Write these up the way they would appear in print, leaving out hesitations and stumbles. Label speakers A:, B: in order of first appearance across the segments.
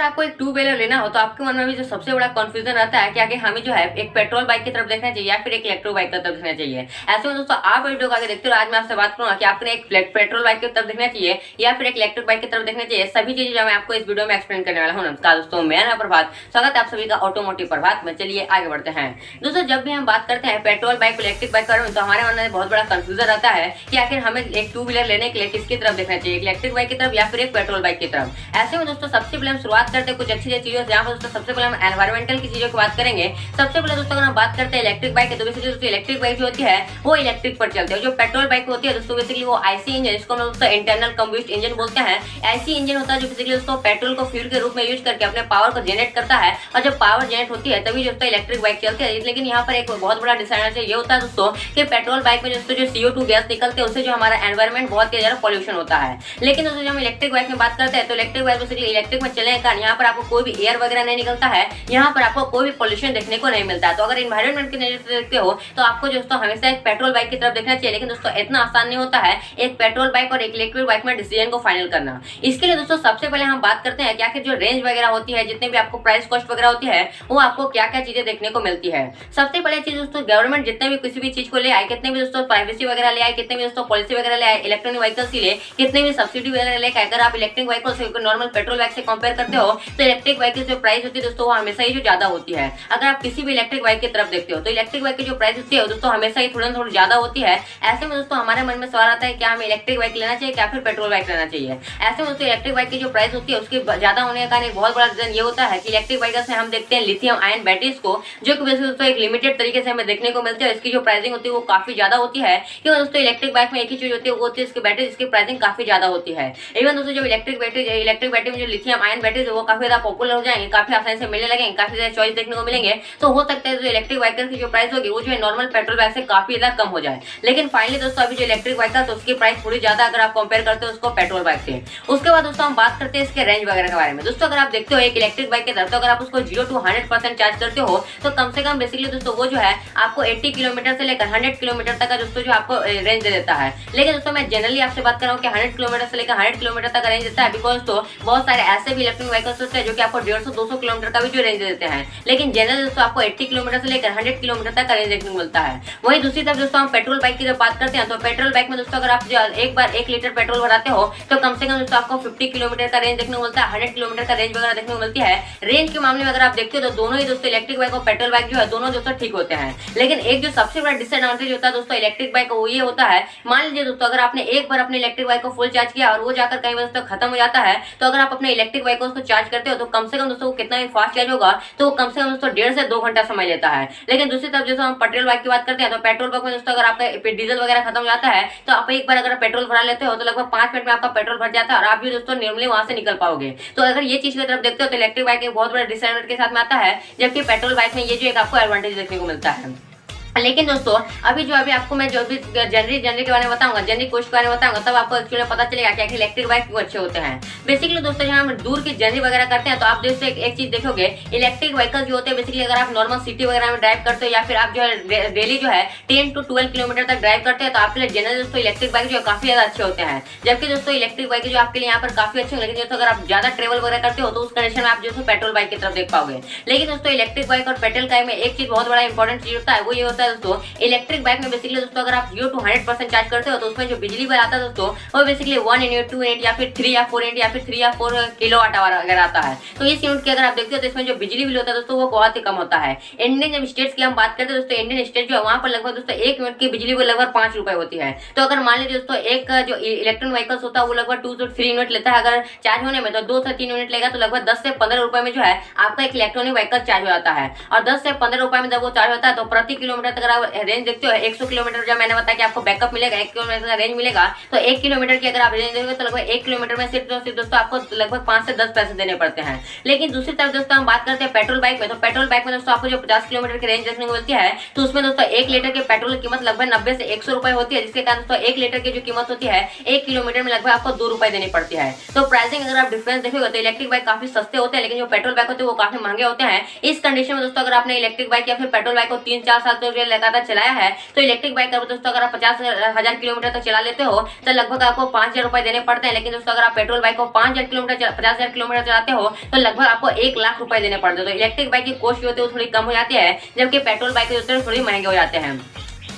A: अगर आपको एक टू व्हीलर लेना हो तो आपके मन में भी जो सबसे बड़ा कंफ्यूजन रहता है कि आगे हमें जो है एक पेट्रोल बाइक की तरफ देखना चाहिए या फिर एक इलेक्ट्रिक बाइक की तरफ देखना चाहिए। ऐसे में दोस्तों आप वीडियो को आगे देखते हो, आज मैं आपसे बात करूंगा कि आपको एक पेट्रोल बाइक की तरफ देखना चाहिए या फिर एक इलेक्ट्रिक बाइक की तरफ देखना चाहिए। सभी चीजें जो मैं आपको इस वीडियो में एक्सप्लेन करने वाला हूँ। नमस्कार दोस्तों, मैं ना प्रभात, स्वागत है आप सभी का ऑटोमोटिव प्रभात में। चलिए आगे बढ़ते हैं। दोस्तों जब भी हम बात करते हैं पेट्रोल बाइक इलेक्ट्रिक बाइक में तो हमारे मन में बहुत बड़ा कंफ्यूजन रहता है कि आखिर हमें एक टू व्हीलर लेने के लिए किसकी तरफ देखना चाहिए, इलेक्ट्रिक बाइक की तरफ या फिर एक पेट्रोल बाइक की तरफ। ऐसे में दोस्तों सबसे पहले हम शुरुआत करते हैं कुछ अच्छी चीजों से। यहाँ पर दोस्तों सबसे पहले हम एनवायरमेंटल की चीजों की बात करेंगे। सबसे पहले दोस्तों अगर हम बात करते हैं इलेक्ट्रिक बाइक तो बेसिकली दोस्तों इलेक्ट्रिक बाइक जो होती है वो इलेक्ट्रिक पर चलती है। जो पेट्रोल बाइक होती है दोस्तों बेसिकली वो आईसी इंजन, जिसको हम दोस्तों इंटरनल कंबस्ट इंजन बोलते हैं। आईसी इंजन होता है जो बेसिकली दोस्तों पेट्रोल को फ्यूल के रूप में यूज करके अपने पावर को जनरेट करता है, और जब पावर जनरेट होती है तभी दोस्तों इलेक्ट्रिक बाइक चलती है। लेकिन यहाँ पर एक बहुत बड़ा डिसएडवांटेज ये होता है दोस्तों कि पेट्रोल बाइक में दोस्तों जो CO2 गैस निकलते हैं उससे जो हमारा एनवायरमेंट बहुत ही ज्यादा पॉल्यूशन होता है। लेकिन दोस्तों जब हम इलेक्ट्रिक बाइक में बात करते हैं तो इलेक्ट्रिक बाइक बेसिकली इलेक्ट्रिक में चलने के कारण यहाँ पर आपको कोई भी एयर वगैरह नहीं निकलता है, यहाँ पर आपको कोई भी पॉल्यूशन देखने को नहीं मिलता है। तो अगर एनवायरमेंट की नजर से देखते हो तो आपको दोस्तों हमेशा एक पेट्रोल बाइक की तरफ देखना चाहिए। लेकिन दोस्तों इतना आसान नहीं होता है एक पेट्रोल बाइक और एक इलेक्ट्रिक बाइक में डिसीजन को फाइनल करना। इसके लिए दोस्तों सबसे पहले हम बात करते हैं कि आखिर जो रेंज वगैरह होती है, जितने भी आपको प्राइस कॉस्ट वगैरह होती है, वो आपको क्या क्या चीजें देखने को मिलती है। सबसे पहले चीज दोस्तों गवर्नमेंट जितने भी किसी भी चीज को ले आए, कितने भी दोस्तों प्राइवेसी वगैरह ले आए, कितने भी दोस्तों पॉलिसी वगैरह ले आए इलेक्ट्रॉनिक व्हीकल्स के लिए, कितने भी सब्सिडी वगैरह लेकर अगर आप इलेक्ट्रिक व्हीकल से नॉर्मल पेट्रोल बाइक से कंपेयर करते हो तो इलेक्ट्रिक बाइक की जो प्राइस होती है दोस्तों वो हमेशा ही जो ज्यादा होती है। अगर आप किसी भी इलेक्ट्रिक बाइक की तरफ देखते हो तो इलेक्ट्रिक बाइक की जो प्राइस होती है दोस्तों हमेशा ही थोड़ी ज्यादा होती है। ऐसे में दोस्तों हमारे मन में सवाल आता है क्या हमें इलेक्ट्रिक बाइक लेना चाहिए या फिर पेट्रोल बाइक लेना चाहिए। ऐसे में दोस्तों इलेक्ट्रिक बाइक की जो प्राइस होती है उसकी ज्यादा होने का कारण एक बहुत बड़ा रीजन ये होता है कि इलेक्ट्रिक बाइक से हम देखते हैं लिथियम आयन बैटरीज को, जो कि दोस्तों एक लिमिटेड तरीके से हमें देखने को मिलती है। इसकी जो प्राइसिंग होती है वो काफी ज्यादा होती है, क्योंकि दोस्तों इलेक्ट्रिक बाइक में एक ही चीज होती है वो होती है इसकी बैटरी, जिसकी प्राइसिंग काफी ज्यादा होती है। इवन दोस्तों जो इलेक्ट्रिक बैटरी में जो लिथियम आयन बैटरी है वो काफी ज्यादा पॉपुलर हो जाएंगे, काफी आसानी से मिलने लगेंगे, काफी ज्यादा चॉइस देखने को मिलेंगे। तो हो सकता है जो इलेक्ट्रिक व्हीकल की जो प्राइस होगी वो जो है नॉर्मल पेट्रोल बाइक से काफी ज्यादा कम हो जाए। लेकिन फाइनली दोस्तों अभी जो इलेक्ट्रिक व्हीकल तो उसकी प्राइस थोड़ी ज्यादा अगर आप कंपेयर करते हो उसको पेट्रोल बाइक से। उसके बाद दोस्तों हम बात करते हैं इसके रेंज वगैरह के बारे में। दोस्तों अगर आप देखते हो एक इलेक्ट्रिक बाइक के तरफ तो अगर आप उसको 0 to 100% चार्ज करते हो तो कम से कम बेसिकली दोस्तों वो जो है आपको 80 किलोमीटर से लेकर 100 किलोमीटर तक का दोस्तों जो आपको रेंज दे देता है। लेकिन दोस्तों मैं जनरली आपसे बात कर रहा हूँ कि 100 किलोमीटर से लेकर 100 किलोमीटर तक रेंज देता है, बिकॉज तो बहुत सारे ऐसे भी इलेक्ट्रिक व्हीकल्स होते हैं जो कि आपको 150-200 किलोमीटर का भी जो रेंज देते हैं। लेकिन जनरल दोस्तों आपको 80 किलोमीटर से लेकर 100 किलोमीटर तक का रेंज देखने को मिलता है। वहीं दूसरी तरफ दोस्तों हम पेट्रोल बाइक की जब बात करते हैं तो पेट्रोल बाइक में दोस्तों अगर आप एक बार 1 लीटर पेट्रोल भराते हो तो कम से कम दोस्तों आपको 50 किलोमीटर का रेंज देखने को मिलता है, 100 किलोमीटर का रेंज वगैरह देखने को मिलती है। रेंज के मामले में अगर आप देखते हो तो दोनों ही दोस्तों इलेक्ट्रिक बाइक और पेट्रोल बाइक जो है दोनों दोस्तों ठीक होते हैं। लेकिन एक जो सबसे बड़ा डिसएडवांटेज होता है दोस्तों इलेक्ट्रिक बाइक वो ये होता है, मान लीजिए दोस्तों अगर आपने एक बार अपने इलेक्ट्रिक बाइक को फुल चार्ज किया और वो जाकर कहीं दोस्तों खत्म हो जाता है, तो अगर आप अपने इलेक्ट्रिक बाइक को उसको चार्ज करते हो तो कम से कम दोस्तों कितना भी फास्ट चार्ज होगा तो वो कम से कम दोस्तों 1.5 से 2 घंटा समय लेता है। लेकिन दूसरी तरफ जैसे हम पेट्रोल बाइक की बात करते हैं तो पेट्रोल बाइक में दोस्तों अगर आपका डीजल वगैरह खत्म हो जाता है तो आप एक बार अगर पेट्रोल भरा लेते हो तो लगभग 5 मिनट में आपका पेट्रोल भर जाता है और आप भी दोस्तों नॉर्मली वहां से निकल पाओगे। तो अगर ये चीज की तरफ देखते हो तो इलेक्ट्रिक बाइक एक बहुत बड़ा डिसएडवांटेज के साथ में आता है, जबकि पेट्रोल बाइक में ये जो एक आपको एडवांटेज देखने को मिलता है। लेकिन दोस्तों अभी आपको मैं जो भी जनरल के बारे में बताऊंगा, जनरल कोस्ट के बारे में बताऊंगा, तब आपको एक्चुअली पता चलेगा कि इलेक्ट्रिक बाइक क्यों अच्छे होते हैं। बेसिकली दोस्तों जब हम दूर की जर्नी वगैरह करते हैं तो आप दोस्तों एक चीज देखोगे इलेक्ट्रिक व्हीकल जो होते हैं बेसिकली अगर आप नॉर्मल सिटी वगैरह में ड्राइव करते हो या फिर आप जो है डेली जो है 10 to 12 किलोमीटर तक ड्राइव करते हैं तो आपके लिए जनरल दोस्तों इलेक्ट्रिक बाइक जो है काफी ज्यादा अच्छे होते हैं। जबकि दोस्तों इलेक्ट्रिक बाइक जो आपके लिए यहाँ पर काफी अच्छे, लेकिन दोस्तों अगर आप ज्यादा ट्रेवल वगैरह करते हो तो उस कंडीशन में आप जो पेट्रोल बाइक की तरफ देख पाओगे। लेकिन दोस्तों इलेक्ट्रिक बाइक और पेट्रोल बाइक में एक चीज बहुत बड़ा इंपॉर्टेंट चीज होता है, वो ये होता है दोस्तों इलेक्ट्रिक बाइक में बेसिकली दोस्तों अगर आप 0 to 100% चार्ज करते हो तो उसमें जो बिजली बिल आता है दोस्तों वो बेसिकली 1 यूनिट 2 यूनिट या फिर 3 या 4 यूनिट या फिर 3 या 4 किलोवाट आवर अगर आता है। तो इस यूनिट की अगर आप देखते हो तो इसमें जो बिजली बिल होता है दोस्तों वो बहुत ही कम होता है। इंडियन जब स्टेट्स की हम बात करते हैं दोस्तों इंडियन स्टेट जो है वहां पर लगभग दोस्तों 1 यूनिट की बिजली बिल लगभग 5 रुपए होती है। तो अगर मान लीजिए दोस्तों एक जो इलेक्ट्रॉनिक व्हीकल्स होता है वो लगभग 2 से 3 यूनिट लेता है अगर चार्ज होने में, तो 2 से 3 यूनिट लेगा तो लगभग 10 से 15 रुपए में जो है आपका एक इलेक्ट्रॉनिक व्हीकल चार्ज हो जाता है। और 10 से 15 रुपए में जब वो चार्ज होता है तो प्रति किलोमीटर अगर आप रेंज देखते हो 100 किलोमीटर जब मैंने बताया कि आपको बैकअप मिलेगा 1 किलोमीटर का रेंज मिलेगा, तो 1 किलोमीटर की अगर आप रेंज देखोगे तो लगभग 1 किलोमीटर में सिर्फ दोस्तों आपको लगभग 5 से 10 पैसे देने पड़ते हैं। लेकिन दूसरी तरफ दोस्तों हम बात करते हैं पेट्रोल बाइक में, तो पेट्रोल बाइक में दोस्तों आपको जो 50 किलोमीटर की रेंज देखने को मिलती है तो उसमें दोस्तों 1 लीटर के पेट्रोल की कीमत लगभग 90 से 100 रुपए होती है, जिसके कारण दोस्तों 1 लीटर की जो कीमत होती है 1 किलोमीटर में लगभग आपको 2 रुपए देनी पड़ती है। तो प्राइसिंग अगर आप डिफरेंस देखोगे तो इलेक्ट्रिक बाइक काफी सस्ते होते हैं, लेकिन जो पेट्रोल बाइक होते हैं वो काफी महंगे होते हैं। इस कंडीशन में दोस्तों अगर आपने इलेक्ट्रिक बाइक या फिर पेट्रोल बाइक को 3-4 साल तक किलोमीटर लगातार चलाया है तो इलेक्ट्रिक बाइक दोस्तों अगर आप 50,000 किलोमीटर तक चला लेते हो तो लगभग आपको 5,000 रुपए देने पड़ते हैं। लेकिन दोस्तों अगर आप पेट्रोल बाइक को 5,000 किलोमीटर 50,000 किलोमीटर चलाते हो तो लगभग आपको 1 लाख रुपए देने पड़ते हैं। तो इलेक्ट्रिक बाइक की कॉस्ट जो होती है वो थोड़ी कम हो जाती है, जबकि पेट्रोल बाइक दोस्तों थोड़ी महंगे हो जाते हैं।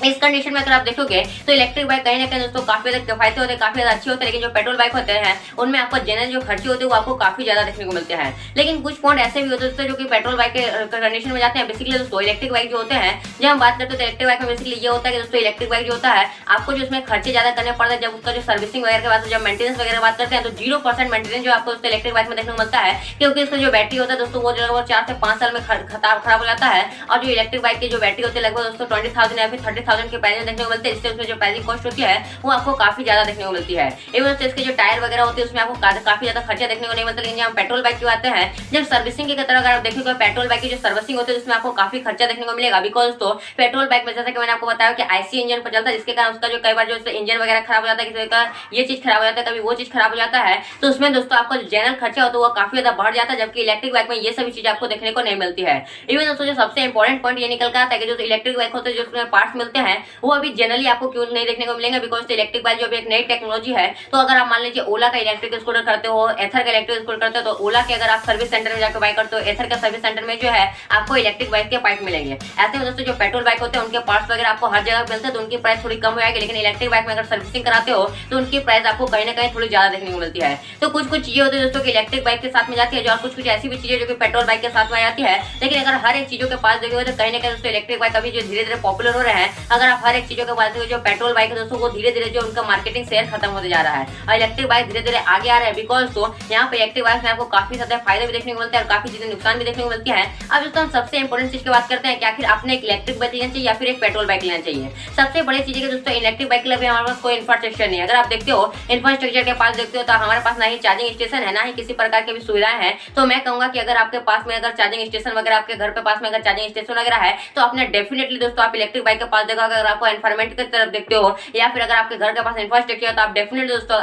A: इस कंडीशन में अगर आप देखोगे तो इलेक्ट्रिक बाइक कहीं ना कहीं दोस्तों काफी ज्यादा किफायती होते हैं, काफी ज्यादा अच्छे होते हैं। लेकिन जो पेट्रोल बाइक होते हैं उनमें आपको जनरल जो खर्चे होते हैं वो आपको काफी ज्यादा देखने को मिलते हैं। लेकिन कुछ पॉइंट ऐसे भी होते हैं जो कि पेट्रोल बाइक के कंडीशन में जाते हैं। बेसिकली दोस्तों इलेक्ट्रिक बाइक जो होते हैं, जब हम बात करते हैं तो इलेक्ट्रिक बाइक में बेसिकली ये होता है कि दोस्तों इलेक्ट्रिक बाइक जो होता है आपको जो उसमें खर्चे ज्यादा करने पड़ते हैं। जब उसका जो सर्विसिंग वगैरह के बाद जब मेंटेनेंस वगैरह बात करते हैं तो 0% मेंटेनेंस जो आपको दोस्तों इलेक्ट्रिक बाइक में देखने को मिलता है, क्योंकि उसका जो बैटरी होता है दोस्तों वो जो 4 से 5 साल में खराब हो जाता है। और जो इलेक्ट्रिक बाइक की जो बैटरी होती है लगभग दोस्तों 20,000 या फिर 30,000 के प्राइस में देखने को मिलते हैं। इससे उसमें जो प्राइसिंग कॉस्ट होती है वो आपको काफी ज्यादा देखने को मिलती है। इवन इसके जो टायर वगैरह होते हैं उसमें आपको काफी ज्यादा खर्चा देखने को नहीं मिलता। लेकिन जब पेट्रोल बाइक की आते हैं, जब सर्विसिंग की तरह अगर आप देखोगे पेट्रोल बाइक की जो सर्विसिंग होती है उसमें आपको काफी खर्चा देखने को मिलेगा। बिकॉज तो पेट्रोल बाइक में जैसा कि मैंने आपको बताया कि आईसी इंजन पर चलता है, जिसके कारण उसका जो कई बार जो इंजन वगैरह खराब हो जाता है, किसी का ये चीज खराब हो जाता है, कभी वो चीज खराब हो जाता है, तो उसमें दोस्तों आपका जो जनरल खर्चा होता है वो काफी ज्यादा बढ़ जाता है। जबकि इलेक्ट्रिक बाइक में ये सभी चीज आपको देखने को नहीं मिलती है। इवन दोस्तों जो सबसे इंपॉर्टेंट पॉइंट ये निकल कर आता है कि जो इलेक्ट्रिक बाइक होते हैं जो उसमें पार्ट्स मिलते हैं वो अभी जनरली आपको क्यों नहीं देखने को मिलेंगे। बिकॉज इलेक्ट्रिक बाइक जो भी एक नई टेक्नोलॉजी है, तो अगर आप मान लीजिए ओला का इलेक्ट्रिक स्कूटर करते हो, एथर का इलेक्ट्रिक स्कूटर करते हो, तो ओला के अगर आप सर्विस सेंटर में जाकर बाइक करते हो, एथर का सर्विस सेंटर में जो है आपको इलेक्ट्रिक बाइक के पार्ट मिलेंगे। ऐसे में दोस्तों जो पेट्रोल बाइक होते हैं उनके पार्ट्स वगैरह आपको हर जगह मिलते हैं, तो उनकी प्राइस थोड़ी कम हो जाएगी। लेकिन इलेक्ट्रिक बाइक में अगर सर्विसिंग कराते हो तो उनकी प्राइस आपको कहीं ना कहीं थोड़ी ज्यादा देखने को मिलती है। तो कुछ चीजें होती है दोस्तों की इलेक्ट्रिक बाइक के साथ में जाती है, जो कुछ ऐसी भी चीजें जो कि पेट्रोल बाइक के साथ में आती है। लेकिन अगर हर एक चीजों के पास देखोगे तो कहीं ना कहीं दोस्तों इलेक्ट्रिक बाइक अभी जो धीरे धीरे पॉपुलर हो रहे हैं, अगर आप हर एक चीजों के पास देखोगे जो पेट्रोल बाइक है दोस्तों वो धीरे धीरे जो उनका मार्केटिंग शेयर खत्म होते जा रहा है और इलेक्ट्रिक बाइक धीरे धीरे आगे आ रहे हैं। बिकॉज तो यहाँ पे इलेक्ट्रिक बाइक में आपको काफी ज्यादा फायदे भी देखने को मिलते हैं और काफी चीजें नुकसान भी देखने को मिलती है। अब दोस्तों हम सबसे इंपॉर्टेंट चीज की बात करते हैं कि आखिर आपने एक इलेक्ट्रिक बाइक लेना चाहिए या फिर एक पेट्रोल बाइक लेना चाहिए। सबसे बड़ी चीज है दोस्तों इलेक्ट्रिक बाइक के लिए हमारे पास कोई इंफ्रास्ट्रक्चर नहीं है। अगर आप देखते हो इंफ्रास्ट्रक्चर के पास देखते हो तो हमारे पास ना ही चार्जिंग स्टेशन है, ना ही किसी प्रकार की भी सुविधाएं हैं। तो मैं कहूंगा कि अगर आपके पास में अगर चार्जिंग स्टेशन वगैरह आपके घर के पास में अगर चार्जिंग स्टेशन वगैरह है तो आपने डेफिनेटली दोस्तों आप इलेक्ट्रिक बाइक के पास देखा। अगर आपको एनवायरमेंट की तरफ देखते हो या फिर अगर आपके घर के पास इंफ्रास्ट्रक्चर है तो आप डेफिनेटली दोस्तों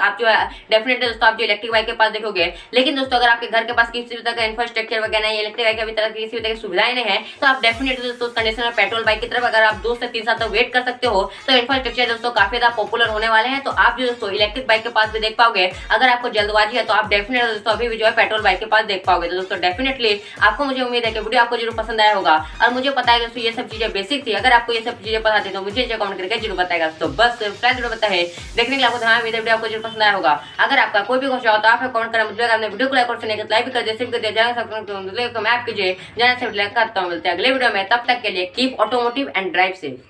A: आप जो इलेक्ट्रिक बाइक के पास देखोगे। लेकिन दोस्तों अगर आपके घर के पास किसी भी तरह का इंफ्रास्ट्रक्चर वगैरह नहीं, इलेक्ट्रिक बाइक की तरह किसी भी तरह की सुविधाएं नहीं है, तो आप डेफिनेटली दोस्तों कंडीशन में पेट्रोल बाइक की तरफ अगर आप 2 से 3 साल तक वेट कर सकते हो तो इंफ्रास्ट्रक्चर दोस्तों काफी ज्यादा पॉपुलर होने वाले हैं। तो आप जो दोस्तों इलेक्ट्रिक बाइक के पास भी देख पाओगे। अगर आपको जल्दबाजी है तो आप डेफिनेटली दोस्तों अभी भी जो है पेट्रोल बाइक के पास देख पाओगे। तो दोस्तों डेफिनेटली आपको, मुझे उम्मीद है कि वीडियो आपको जरूर पसंद आया होगा। और मुझे पता है दोस्तों ये सब चीजें बेसिक थी। अगर आपको ये सब चीजें पता थी तो मुझे कमेंट करके जरूर बताएगा। तो बस जरूर बताए देखने के लिए आपको ध्यान, वीडियो आपको जरूर पसंद आया होगा। अगर आपका कोई भी क्वेश्चन हो तो आप कमेंट करें, मुझे आपने वीडियो को लाइक और लाइक भी कर दिया, शेयर कर दिया, जाना सब्सक्राइब तो मैं आपकी जाना से लाइक करता हूं। मिलते हैं अगले वीडियो में, तब तक के लिए keep automotive and drive safe.